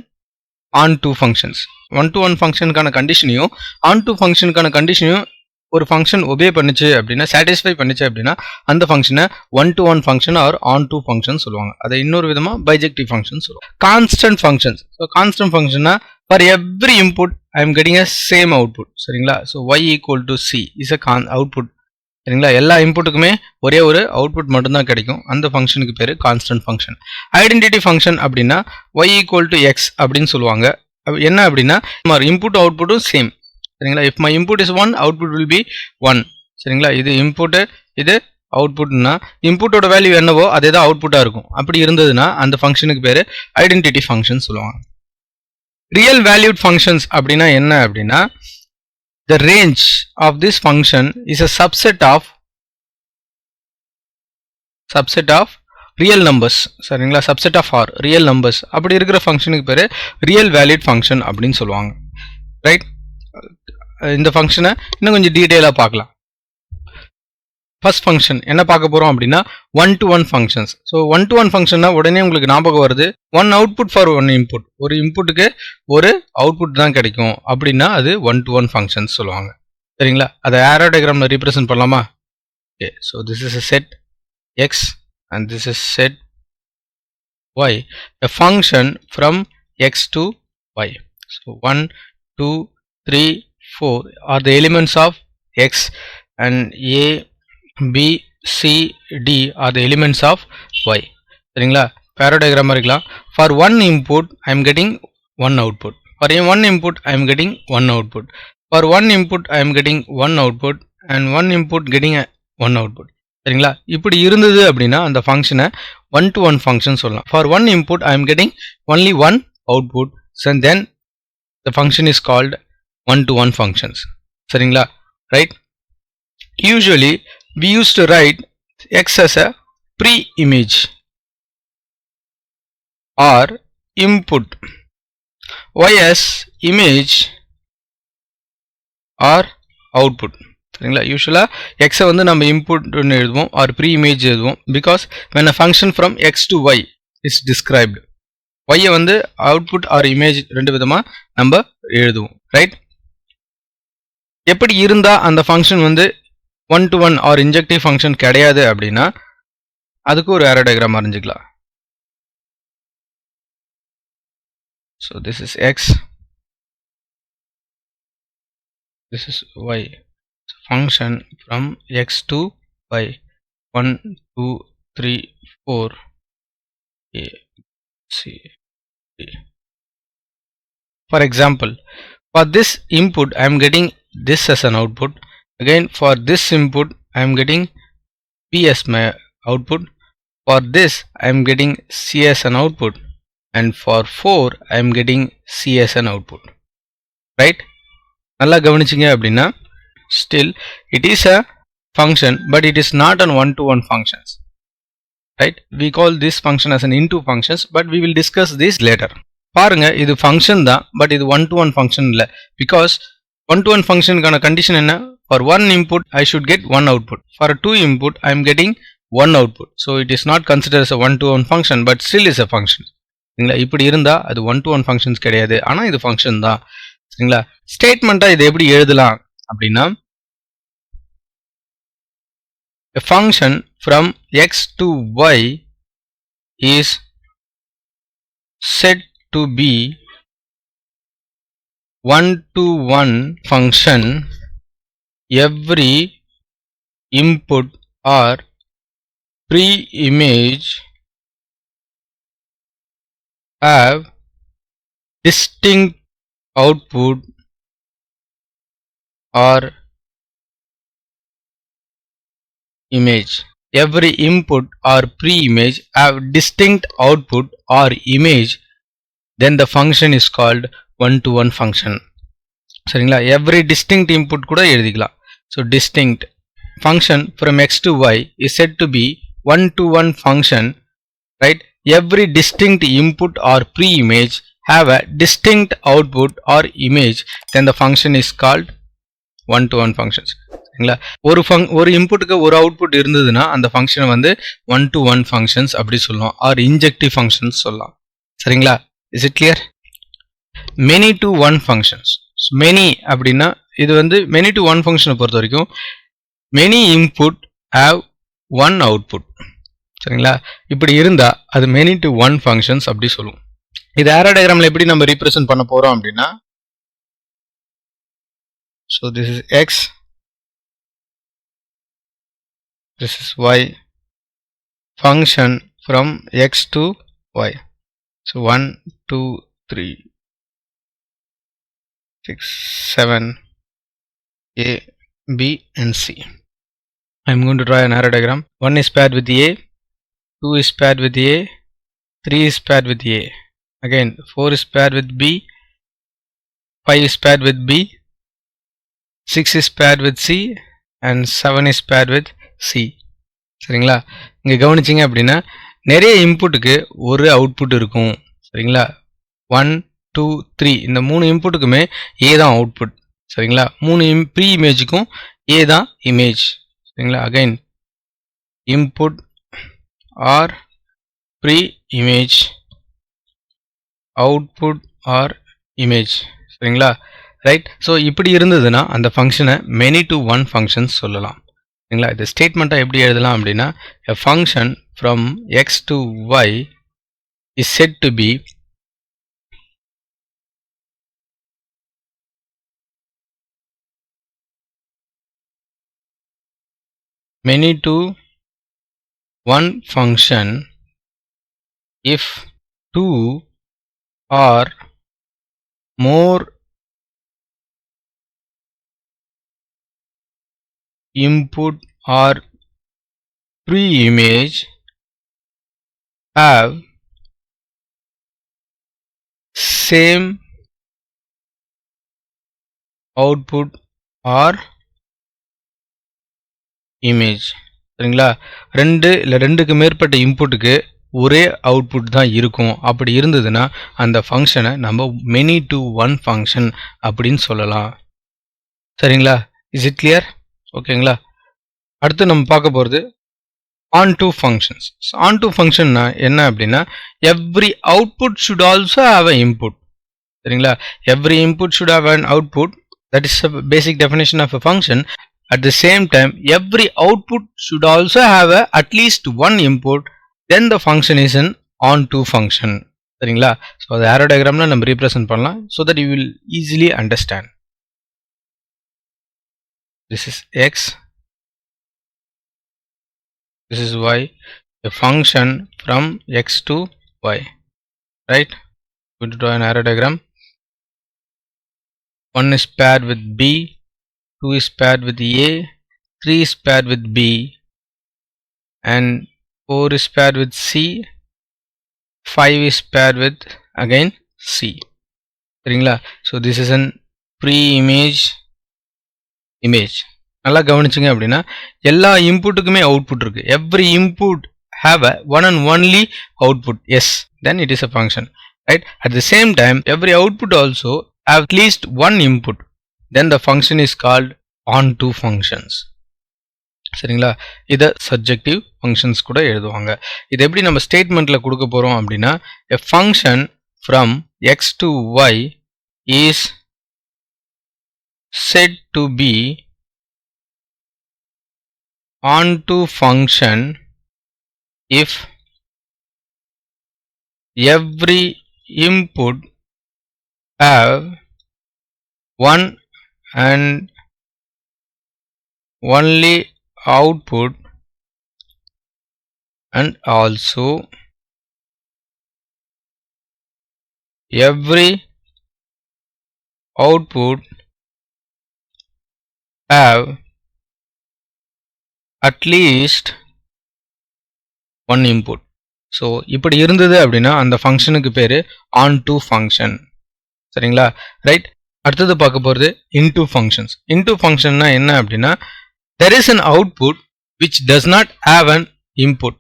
on-to functions. 1-to-1 ஃபங்க்ஷனுக்கான கண்டிஷனையும் on-to ஃபங்க்ஷனுக்கான கண்டிஷனையும் ஒரு ஃபங்க்ஷன் ஒபே பண்ணுச்சு அப்படின்னா, சாட்டிஸ்ஃபை பண்ணுச்சு அப்படின்னா அந்த ஃபங்க்ஷனை 1-to-1 function R on-to function சொல்லுவாங்க. அதை இன்னொரு விதமாக பைஜெக்டிவ் ஃபங்க்ஷன் சொல்லுவாங்க. Constant functions. ஸோ கான்ஸ்டன்ட் ஃபங்க்ஷன்னா for every input I am getting a same output. சரிங்களா, so y equal to c is a output. சரிங்களா, எல்லா இன்புட்டுக்குமே ஒரே ஒரு அவுட்புட் மட்டும்தான் கிடைக்கும். அந்த ஃபங்க்ஷனுக்கு பேர் கான்ஸ்டன்ட் ஃபங்க்ஷன். ஐடென்டிட்டி ஃபங்க்ஷன் அப்படின்னா y ஈக்குவல் டு x அப்படின்னு சொல்லுவாங்க. என்ன அப்படின்னா இன்புட் அவுட்புட்டும் சேம். சரிங்களா, if my input is 1 output will B 1. சரிங்களா, இது இன்புட்டு இது அவுட்புட்னா இன்புட்டோட வேல்யூ என்னவோ அதே தான் அவுட்புட்டாக இருக்கும். அப்படி இருந்ததுன்னா அந்த ஃபங்க்ஷனுக்கு பேர் ஐடென்டிட்டி ஃபங்க்ஷன் சொல்லுவாங்க. ரியல் வேல்யூட் ஃபங்க்ஷன்ஸ் அப்படின்னா என்ன அப்படின்னா the range of this function is a subset of real numbers. சரிங்களா, subset of r real numbers. அப்படி இருக்கிற ஃபங்க்ஷனுக்கு பேர் ரியல் வேலிட் ஃபங்க்ஷன் அப்படின்னு சொல்லுவாங்க. ரைட், இந்த ஃபங்க்ஷனை இன்னும் கொஞ்சம் டீட்டெயிலாக பார்க்கலாம். ஃபர்ஸ்ட் ஃபங்க்ஷன் என்ன பார்க்க போகிறோம் அப்படின்னா 1-to-1 ஃபங்க்ஷன்ஸ். ஸோ 1-to-1 ஃபங்க்ஷன்னா உடனே உங்களுக்கு ஞாபகம் வருது one output for one input. ஒரு இன்புட்டுக்கு ஒரு அவுட்புட் தான் கிடைக்கும் அப்படின்னா அது 1-to-1 ஃபங்க்ஷன்ஸ் சொல்லுவாங்க. சரிங்களா, அதை ஆரோ டயக்ராமில் ரீப்ரசென்ட் பண்ணலாமா? Okay, so this is a set x and this is set y, a function from x to y. So 1, 2, 3, 4 are the elements of x and a, b, c, d are the elements of y. சரிங்களா, ஆரோ diagram இருக்கலாம். For one input I am getting one output. For one input I am getting one output. For one input I am getting one output and one input getting one output. சரிங்களா, இப்படி இருந்தது அப்படின்னா அந்த ஃபங்க்ஷனை 1-to-1 function சொல்லலாம். For one input I am getting only one output, so then the function is called 1-to-1 functions. சரிங்களா, right. Usually we used to write x as a pre-image or input, y as image or output. சரிங்களா, யூஸ்வலாக எக்ஸை வந்து நம்ம இன்புட்னு எழுதுவோம் R pre image எழுதுவோம். Because when a function from x to y is described, y வந்து output are image ரெண்டு விதமாக நம்ம எழுதுவோம். ரைட், எப்படி இருந்தால் அந்த ஃபங்க்ஷன் வந்து 1-to-1 ஆர் இன்ஜெக்டிவ் ஃபங்க்ஷன் கிடையாது அப்படின்னா அதுக்கு ஒரு ஆரோ டயக்ராம் அறிஞ்சிக்கலாம். So this is x, this is y. So function from x to y, 1, 2, 3, 4 a, c, d. For example, for this input I am getting this as an output. Again, for this input I am getting p as my output. For this I am getting c as an output, and for 4 I am getting c as an output. Right, நல்லா கவனிச்சிங்க அப்படின்னா still it is a function but it is not an 1-to-1 functions. Right, we call this function as an into functions, but we will discuss this later. பாருங்க இது function தான், but இது one to one function இல்லை. Because one to one ஃபங்க்ஷனுக்கான condition என்ன? For one input I should get one output, for two input I am getting one output. So it is not consider as a one to one function, but still is a function. சரிங்களா? இப்படி இருந்தால் அது one to one functions கிடையாது, ஆனால் இது function தான். சரிங்களா? ஸ்டேட்மெண்ட்டாக இதை எப்படி எழுதலாம் அப்படின்னா, a function from x to y is said to be one-to-one function. Every input or pre-image have distinct output or image. Every input or pre-image have distinct output or image, then the function is called one-to-one function. சரிங்களா? every distinct input கூட எழுதிக்கலாம். So distinct function from x to y is said to be one-to-one function, right? Every distinct input or pre-image have a distinct output or image, then the function is called one-to-one functions. சரிங்களா? ஒரு இன்புட்டுக்கு ஒரு output இருந்ததுன்னா அந்த ஃபங்க்ஷனை வந்து one to one functions அப்படி சொல்லலாம், R injective functions சொல்லலாம். சரிங்களா? Is it clear? Many to one functions. Many அப்படின்னா இது வந்து மெனி டு ஒன் ஃபங்க்ஷனை பொறுத்த வரைக்கும் many input have one output. சரிங்களா? இப்படி இருந்தா அது மெனி டு ஒன் ஃபங்க்ஷன்ஸ் அப்படி சொல்லுவோம். இது ஆரோ டயக்ராம்ல எப்படி நம்ம ரீப்ரசென்ட் பண்ண போறோம் அப்படின்னா, so this is x, this is y, function from x to y. So 1 2 3 6 7 a b and c. I am going to draw an arrow diagram. 1 is paired with a, 2 is paired with a, 3 is paired with a, again 4 is paired with b, 5 is paired with b, 6 is paired with c and 7 is paired with c. சரிங்களா? இங்க கவனிச்சிங்க அப்படின்னா நிறைய இன்புட்டுக்கு ஒரு output இருக்கும். சரிங்களா? 1 2 3 இந்த மூணு இன்புட்டுக்குமே ஏ தான் அவுட்புட். சரிங்களா? மூணு ப்ரீ இமேஜுக்கும் ஏ தான் இமேஜ். சரிங்களா? Again input are pre image, output are image. சரிங்களா? ரைட். ஸோ இப்படி இருந்ததுன்னா அந்த ஃபங்க்ஷனை மெனி டு ஒன் ஃபங்க்ஷன்ஸ் சொல்லலாம். சரிங்களா? இது ஸ்டேட்மெண்ட்டாக எப்படி எழுதலாம் அப்படின்னா, a function from x to y is said to be many to one function if two or more input or pre-image have same output or image. சரிங்களா? ரெண்டுக்கு மேற்பட்ட இன்புட்டுக்கு ஒரே அவுட்புட் தான் இருக்கும். அப்படி இருந்ததுன்னா அந்த ஃபங்க்ஷனை நம்ம மெனி டு ஒன் ஃபங்க்ஷன் அப்படின்னு சொல்லலாம். சரிங்களா? Is it clear? ஓகேங்களா? அடுத்து நம்ம பார்க்க போகிறது onto functions. Onto ஃபங்க்ஷன்னா என்ன அப்படின்னா, every output should also have a input. சரிங்களா? Every input should have an output. That is a basic definition of a function. At the same time, every output should also have at least one input. Then the function is an on-to function. சரிங்களா? So the arrow diagramல நம்ம represent பண்ணலாம், so that you will easily understand. This is x, this is y, a function from x to y. Right? We will draw an arrow diagram. 1 is paired with b, 2 is paired with a, 3 is paired with b, and 4 is paired with c, 5 is paired with again c. சரிங்களா? So this is an pre-image image. நல்லா கவனிச்சிங்க அப்படின்னா எல்லா இன்புட்டுக்குமே output இருக்கு. Every input have a one and only output. Yes, then it is a function. right? At the same time, every output also have at least one input. Then the function is called onto functions. சரிங்களா? இத subjective functions கூட எழுதுவாங்க. இது எப்படி நம்ம ஸ்டேட்மெண்ட்ல கொடுக்க போறோம் அப்படின்னா, a function from x to y is said to be onto function if every input have one and only output, and also every output have at least one input. So இப்படி இருந்தது அப்படின்னா அந்த ஃபங்க்ஷனுக்கு பேர் onto function. சரிங்களா? Right. அடுத்தது பார்க்க போகிறது into functions. into functionனா என்ன அப்படின்னா, there is an output which does not have an input.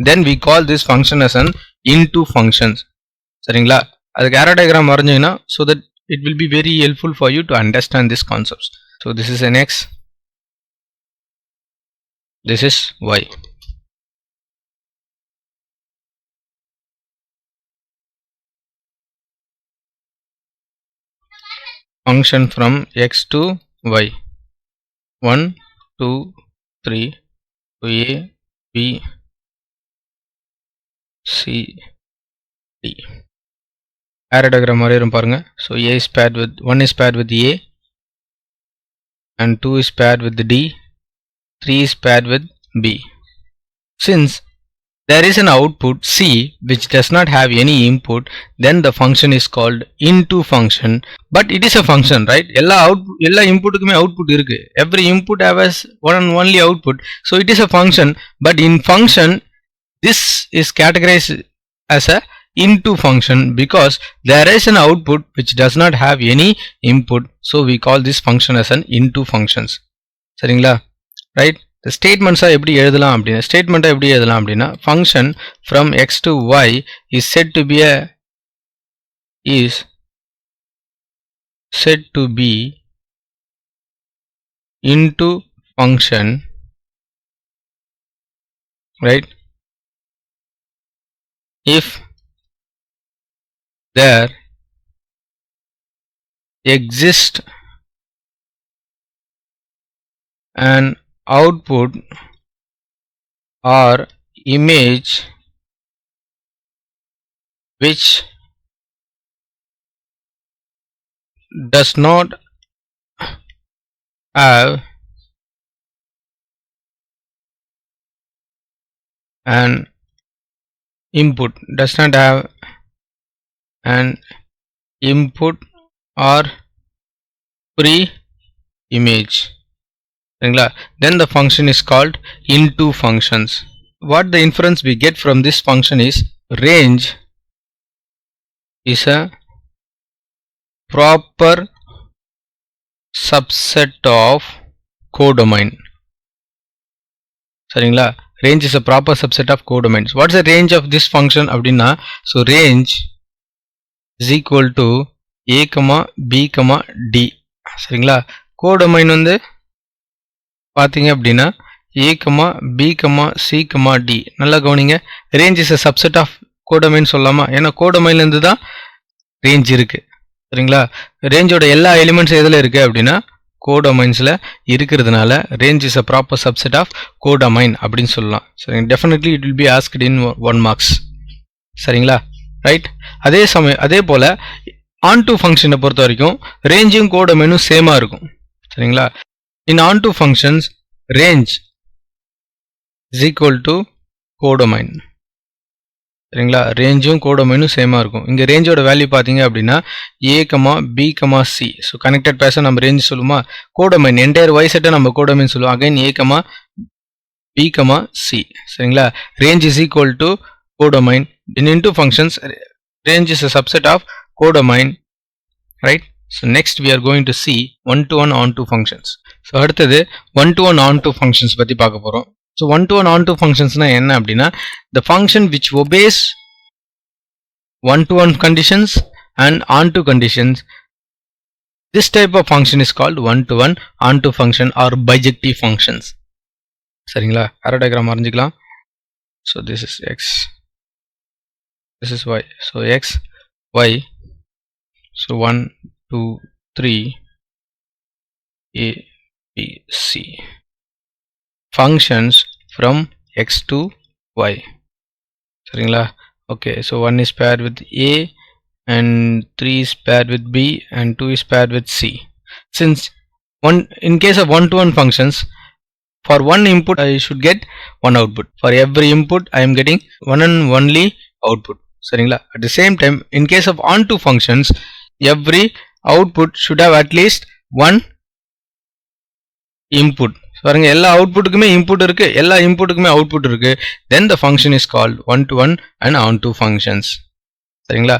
Then we call this function as an into functions. சரிங்களா? அதுக்கு arrow diagram வரைஞ்சீங்கன்னா so that it will be very helpful for you to understand these concepts. So this is an x, this is y. Function from x to y. 1, 2, 3 to a, b, c, d. Arrow diagram வரையறும் பாருங்க. So a is paired with 1 is paired with a, and 2 is paired with d, 3 is paired with b. Since there is an output c which does not have any input, then the function is called into function. But it is a function, right? எல்லா inputக்குமே output இருக்கு. Every input has one and only output. So it is a function. But in function, this is categorized as a into function because there is an output which does not have any input. So we call this function as an into functions. சரிங்களா? Right? The statements எப்படி எழுதலாம் அப்படின்னா, ஸ்டேட்மெண்ட்டை எப்படி எழுதலாம் அப்படின்னா, function from x to y is said to be into function, right? If there exists an output or image which does not have an input or pre-image, then the function is called into functions. What the inference we get from this function is range is a proper subset of codomain. சரிங்களா? range is a proper subset of codomains. What is the range of this function அப்படின்னா, so range is equal to a, b, d. சரிங்களா? codomain வந்து பாத்தீங்க அப்படின்னா a, b, c, d. நல்லா கவனிங்க. range is a subset of codomain சொல்லலாமா? ஏன்னா codomainல இருந்து தான் range இருக்கு. சரிங்களா? rangeோட எல்லா எலிமெண்ட்ஸ் எதுல இருக்கு அப்படின்னா codomainsல இருக்கிறதுனால range is a proper subset of codomain அப்படின்னு சொல்லலாம். சரி, definitely it will be asked in 1 marks. சரிங்களா? ரைட். அதே போல onto ஃபங்க்ஷனை பொறுத்த வரைக்கும் ரேஞ்சும் கோடமைனும் சேமா இருக்கும். சரிங்களா? in onto functions range is equal to codomain. சரிங்களா? ரேஞ்சும் கோடமைனும் சேமா இருக்கும். இங்க ரேஞ்சோட வேல்யூ பாத்தீங்க அப்படின்னா a, b, c. So connected பேர்ஸை நம்ம ரேஞ்ச் சொல்லுமா? கோடமைன் என்டையர் y செட்டை நம்ம கோடமைன் சொல்லுவோம். Again a, b, c. சரிங்களா? range is equal to codomain. in into functions range is a subset of codomain, right? So next we are going to see one-to-one onto functions. So அடுத்தது one-to-one onto functions பத்தி பார்க்க போறோம். So one-to-one onto functions என்ன அப்படின்னா, the function which obeys one-to-one conditions and on-to conditions. This type of function is called one-to-one, on-to function or bijective functions. சரிங்களா? arrow diagram வரைஞ்சிக்கலாம். So this is x, this is y. So x, y. So 1, 2, 3, a, b, c. Functions from x to y. சரிங்களா? Okay, so 1 is paired with a and 3 is paired with b and 2 is paired with c. Since in case of one-to-one functions, for one input I should get one output. For every input I am getting one and only output. சரிங்களா? At the same time, in case of on-to functions, every output should have at least one input. பாருங்க, எல்லா அவுட்புட்டுக்குமே input இருக்கு, எல்லா இன்புட்டுக்குமே output இருக்கு. Then the function is called one-to-one and on-to functions. சரிங்களா?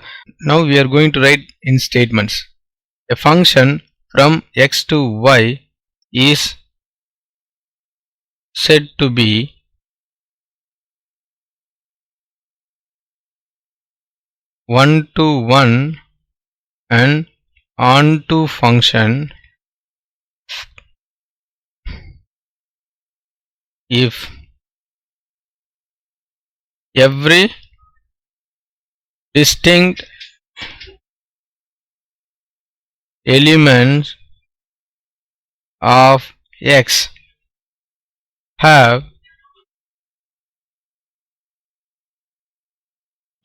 Now we are going to write in statements. A function from x to y is said to be one-to-one and on-to function if every distinct elements of x have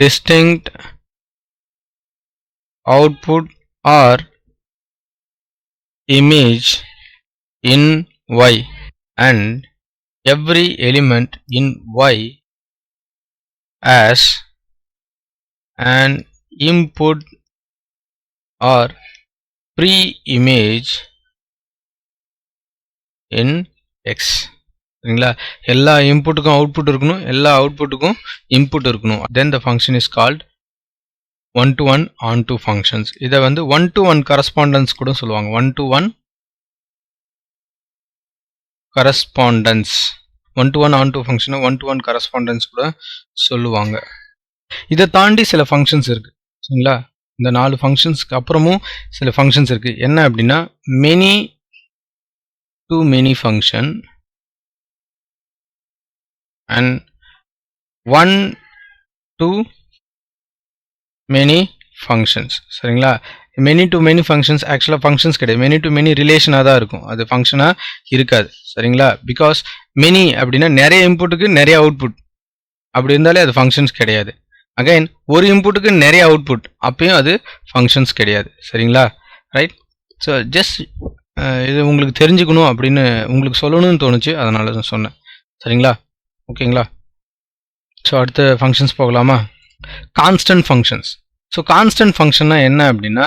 distinct output or image in y, and every element in y as an input or pre-image in x. சரிங்களா? எல்லா இன்புட்டுக்கும் output இருக்கணும், எல்லா அவுட்புட்டுக்கும் input இருக்கணும். Then the function is called one-to-one on-to functions. இதை வந்து one-to-one correspondence கூட சொல்லுவாங்க. one-to-one correspondence, one-to-one on-to function one-to-one correspondence கூட சொல்லுவாங்க. இதை தாண்டி சில ஃபங்க்ஷன்ஸ் இருக்கு. சரிங்களா? இந்த 4 ஃபங்க்ஷன்ஸ்க்கு அப்புறமும் சில ஃபங்க்ஷன்ஸ் இருக்கு. என்ன அப்படின்னா many to many function and one to many functions. சரிங்களா? many to many functions ஆக்சுவலாக ஃபங்க்ஷன்ஸ் கிடையாது, many to many ரிலேஷனாக தான் இருக்கும், அது ஃபங்க்ஷனாக இருக்காது. சரிங்களா? பிகாஸ் many அப்படின்னா நிறைய இன்புட்டுக்கு நிறைய அவுட்புட், அப்படி இருந்தாலே அது ஃபங்க்ஷன்ஸ் கிடையாது. அகைன் ஒரு இன்புட்டுக்கு நிறைய அவுட்புட், அப்பயும் அது ஃபங்க்ஷன்ஸ் கிடையாது. சரிங்களா? ரைட். ஸோ ஜஸ்ட் இது உங்களுக்கு தெரிஞ்சுக்கணும் அப்படின்னு உங்களுக்கு சொல்லணும்னு தோணுச்சு, அதனால தான் சொன்னேன். சரிங்களா? ஓகேங்களா? ஸோ அடுத்த ஃபங்க்ஷன்ஸ் போகலாமா? Constant functions. ஸோ கான்ஸ்டன்ட் ஃபங்க்ஷன்னா என்ன அப்படின்னா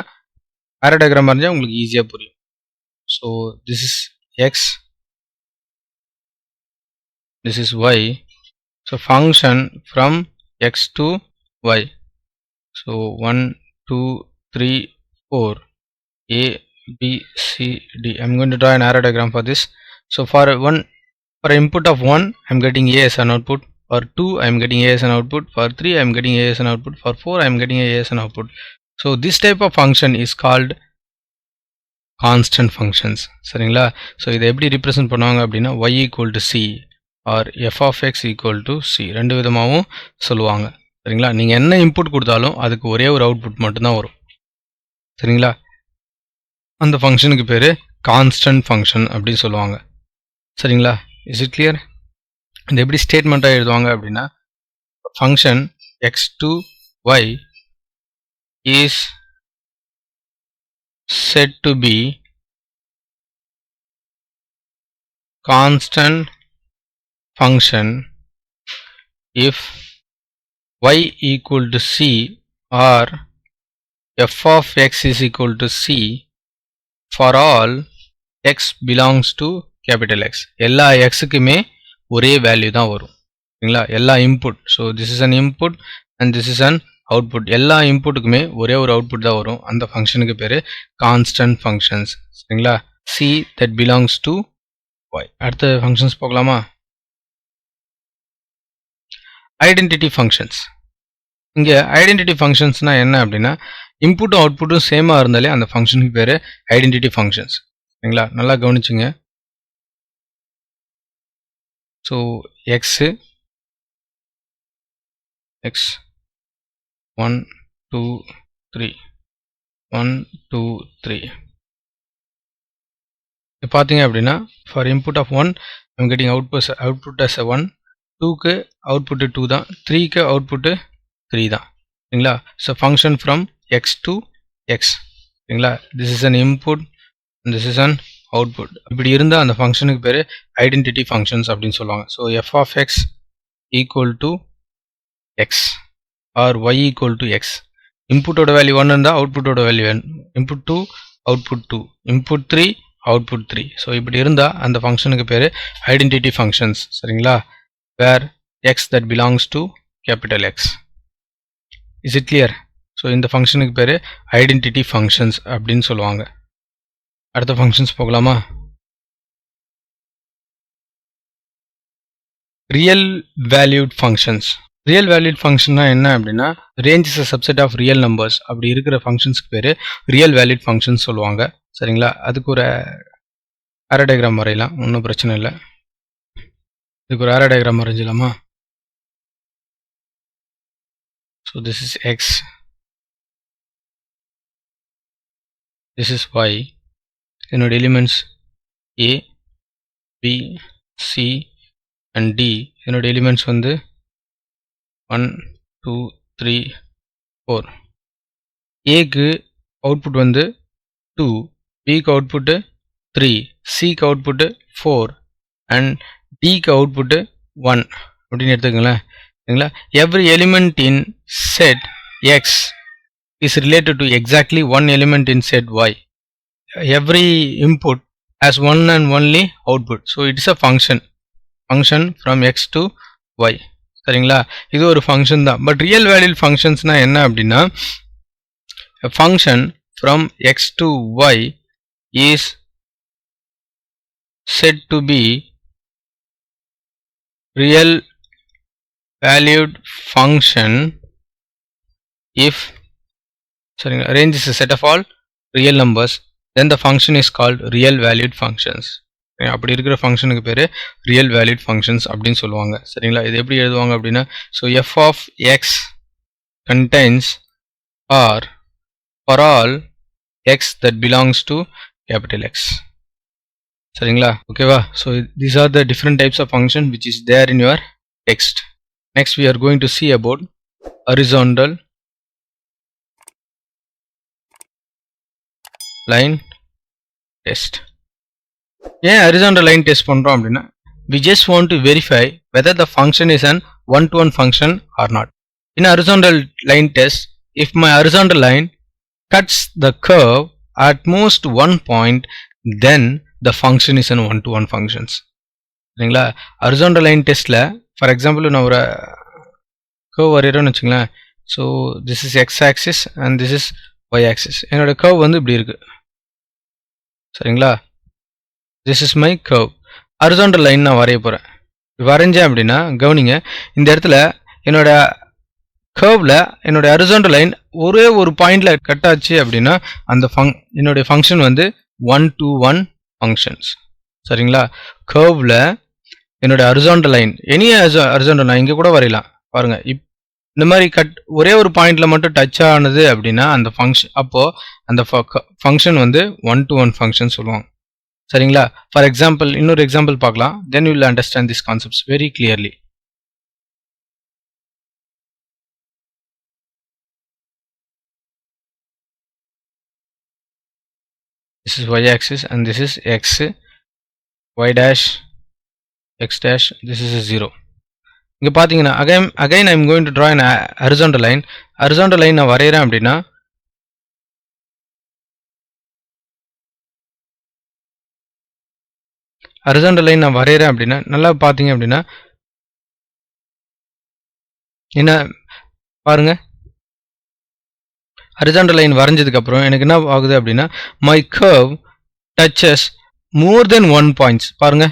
arrow diagram வரைஞ்சால் உங்களுக்கு ஈஸியாக புரியும். So this is X, this is y. So function from x to y. So 1, 2, 3, 4, a, b, c, d. I'm going to draw an arrow diagram for this. So for input of 1 I'm getting a as an output, for 2 I'm getting a as an output, for 3 I'm getting a as an output, for 4 I'm getting a as an output. So this type of function is called constant functions. சரிங்களா? So இதை எப்படி represent பண்ணுவாங்க அப்படின்னா y equal to c or f of x equal to c, ரெண்டு விதமாகவும் சொல்லுவாங்க. சரிங்களா? நீங்கள் என்ன இன்புட் கொடுத்தாலும் அதுக்கு ஒரே ஒரு அவுட்புட் மட்டும்தான் வரும். சரிங்களா? அந்த ஃபங்க்ஷனுக்கு பேர் கான்ஸ்டன்ட் ஃபங்க்ஷன் அப்படின்னு சொல்லுவாங்க. சரிங்களா? Is it clear? இது எப்படி ஸ்டேட்மெண்ட்டாக எழுதுவாங்க அப்படின்னா function x to y is set to be constant function if y equal to c or f of x is equal to c for all x belongs to capital X. எல்லா xக்குமே ஒரே value தான் வரும். சரிங்களா? எல்லா input, so this is an input and this is an output, எல்லா இன்புட்டுக்குமே ஒரே ஒரு அவுட்புட் தான் வரும். அந்த ஃபங்க்ஷனுக்கு பேர் கான்ஸ்டன்ட் ஃபங்க்ஷன்ஸ். சரிங்களா? c that belongs to y. அடுத்த ஃபங்க்ஷன்ஸ் போகலாமா? Identity functions. இங்க ஐடென்டிட்டி ஃபங்க்ஷன்ஸ்னா என்ன அப்படின்னா இன்புட்டும் அவுட்புட்டும் சேமா இருந்தாலே அந்த ஃபங்க்ஷனுக்கு பேரு ஐடென்டிட்டி ஃபங்க்ஷன்ஸ். சரிங்களா? நல்லா கவனிச்சுங்க. ஸோ எக்ஸ் 1 2 3 1 2 3 பார்த்தீங்க அப்படின்னா for input of 1 I'm getting output as a 1, 2க்கு அவுட்புட் 2 தான், 3க்கு அவுட்புட் 3 தான். சரிங்களா? So function from X to X. சரிங்களா? This is an input, this is an output. இப்படி இருந்தால் அந்த ஃபங்க்ஷனுக்கு பேர் ஐடென்டிட்டி ஃபங்க்ஷன்ஸ் அப்படின்னு சொல்லுவாங்க. So F of X equal to X or Y equal to X. இன்புட்டோட வேல்யூ 1 இருந்தால் அவுட்புட்டோட value input 2 output 2, input 3 output 3. So இப்படி இருந்தால் அந்த ஃபங்க்ஷனுக்கு பேர் ஐடென்டிட்டி ஃபங்க்ஷன்ஸ். சரிங்களா? Where X that belongs to capital X. Is it clear? So இந்த ஃபங்க்ஷனுக்கு பேர் ஐடென்டிட்டி ஃபங்க்ஷன்ஸ் அப்படின்னு சொல்லுவாங்க. அடுத்த ஃபங்க்ஷன்ஸ் போகலாமா? Real valued functions. Real valued ஃபங்க்ஷன்னா என்ன அப்படின்னா range is a subset of real numbers. அப்படி இருக்கிற ஃபங்க்ஷன்ஸ்க்கு பேர் ரியல் வேல்யூட் ஃபங்க்ஷன்ஸ் சொல்லுவாங்க. சரிங்களா? அதுக்கு ஒரு அரே டயக்ராம் வரையலாம், ஒன்றும் பிரச்சனை இல்லை. இதுக்கு ஒரு அரே டயக்ராம் வரைஞ்சிடலாமா? So this is X, this is Y. என்னோட elements A B C and D. என்னோட எலிமெண்ட்ஸ் வந்து 1 2 3 4. ஏக்கு அவுட்புட் வந்து 2, பிக்கு அவுட்புட்டு 3, சிக்கு அவுட்புட்டு 4 அண்ட் டிக்கு அவுட்புட்டு 1 அப்படின்னு எடுத்துக்கங்களேன். சரிங்களா? Every element in set x is related to exactly one element in set y. Every input has one and only output. So it is a function from x to y. சரிங்களா? இது ஒரு function தான். But real valued ஃபங்க்ஷன்ஸ்னா என்ன அப்படின்னா function from X to y is said to be real valued function if சரிங்களா range is a set of all real numbers, then the function is called real valued functions. அப்படி இருக்கிற ஃபங்க்ஷனுக்கு பேர் real valued functions அப்படின்னு சொல்லுவாங்க. சரிங்களா? இது எப்படி எழுதுவாங்க அப்படின்னா so F of x contains R for all x that belongs to capital X. சரிங்களா? ஓகேவா? So these are the different types of function which is there in your text. Next we are going to see about horizontal line test. ஏன் horizontal line test பண்றோம் அப்படின்னா we just want to verify whether the function is an one-to-one function or not. In horizontal line test, if my horizontal line cuts the curve at most one point, then the function is an one-to-one functions. சரிங்களா? horizontal line testல for example நான் ஒரு curve வரையறேன்னு வச்சுங்களேன். So this is x axis and this is y axis. என்னோட curve வந்து இப்படி இருக்கு. சரிங்களா? this is my curve. horizontal line நான் வரைய போறேன். வரைஞ்சேன் அப்படின்னா கவனிங்க, இந்த இடத்துல என்னோட கர்வ்ல என்னோட horizontal லைன் ஒரே ஒரு பாயிண்ட்ல கட் ஆச்சு அப்படின்னா அந்த என்னோட ஃபங்க்ஷன் வந்து 1-to-1 ஃபங்க்ஷன்ஸ். சரிங்களா? கர்வ்ல என்னோட horizontal line any horizontal line இங்க கூட வரையலாம் பாருங்க. இந்த மாதிரி ஒரே ஒரு பாயிண்ட்ல மட்டும் டச் ஆனது அப்படின்னா அந்த ஃபங்க்ஷன் அப்போ அந்த ஃபங்க்ஷன் வந்து 1-to-1 ஃபங்க்ஷன் சொல்லுவாங்க. சரிங்களா? ஃபார் எக்ஸாம்பிள் இன்னொரு எக்ஸாம்பிள் பார்க்கலாம். Then you will understand this concepts very clearly. This is y axis and this is x, y dash, x dash, this is a 0. இங்க பாத்தீங்கன்னா again I am going to draw an horizontal line. horizontal line நான் வரையறேன் அப்படின்னா horizontal line நான் வரையறேன் அப்படின்னா நல்லா பாத்தீங்க அப்படின்னா என்ன பாருங்க, horizontal line வரைஞ்சதுக்கு அப்புறம் எனக்கு என்ன ஆகுது அப்படின்னா my curve touches more than one points. பாருங்க,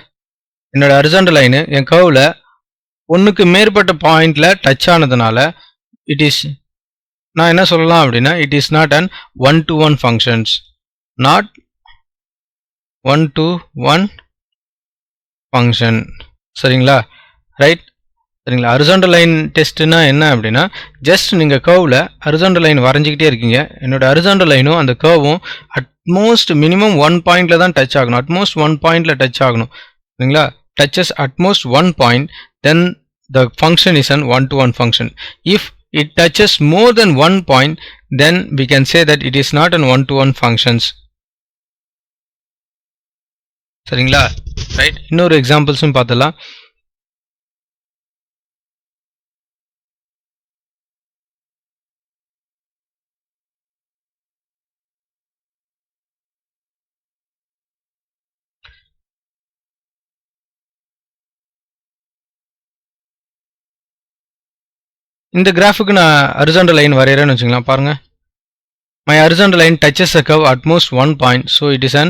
என்னோட horizontal line என் கர்வ்ல ஒன்னுக்கு மேற்பட்ட பாயிண்ட்ல டச் ஆனதுனால இட் இஸ் நான் என்ன சொல்லலாம் அப்படின்னா it is not an one to one functions, not one to one function. சரிங்களா? ரைட். சரிங்களா? ஹரிசாண்டல் லைன் டெஸ்ட்னா என்ன அப்படின்னா ஜஸ்ட் நீங்கள் கர்வில் ஹரிசாண்டல் லைன் வரைஞ்சிக்கிட்டே இருக்கீங்க. என்னோட ஹரிசாண்டல் லைனும் அந்த கர்வும் அட்மோஸ்ட் மினிமம் 1 பாயிண்டில் தான் டச் ஆகணும். அட்மோஸ்ட் 1 பாயிண்டில் டச் ஆகணும். சரிங்களா? Touches at most 1 point, then the function is an one-to-one function. If it touches more than 1 point, then we can say that it is not an one-to-one functions. சரிங்களா? Right. இன்னொரு எக்ஸாம்பிள்ஸும் பார்த்தலாம். இந்த கிராஃபுக்கு நான் horizontal line வரைகிறேன்னு வச்சுக்கலாம். பாருங்க, my horizontal line touches a curve at most 1 point, so it is an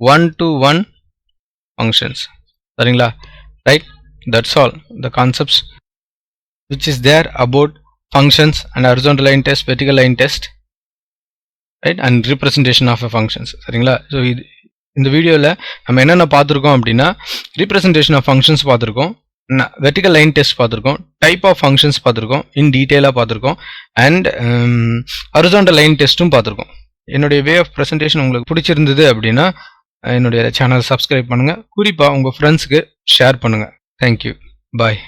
one-to-one functions. சரிங்களா? Right. That's all the concepts which is there about functions and horizontal line test, vertical line test, right, and representation of a functions. சரிங்களா? So இந்த வீடியோவில் நம்ம என்னென்ன பார்த்துருக்கோம் அப்படின்னா representation of functions பார்த்துருக்கோம், vertical line test பார்த்துருக்கோம், டைப் ஆஃப் ஃபங்க்ஷன்ஸ் பார்த்துருக்கோம், இன் டீட்டெயிலாக பார்த்துருக்கோம், அண்ட் ஹரிசாண்டல் லைன் டெஸ்ட்டும் பார்த்துருக்கோம். என்னுடைய வே ஆஃப் ப்ரெசன்டேஷன் உங்களுக்கு பிடிச்சிருந்தது அப்படின்னா என்னுடைய சேனல் சப்ஸ்கிரைப் பண்ணுங்கள், குறிப்பாக உங்கள் ஃப்ரெண்ட்ஸுக்கு ஷேர் பண்ணுங்கள். தேங்க்யூ. பாய்.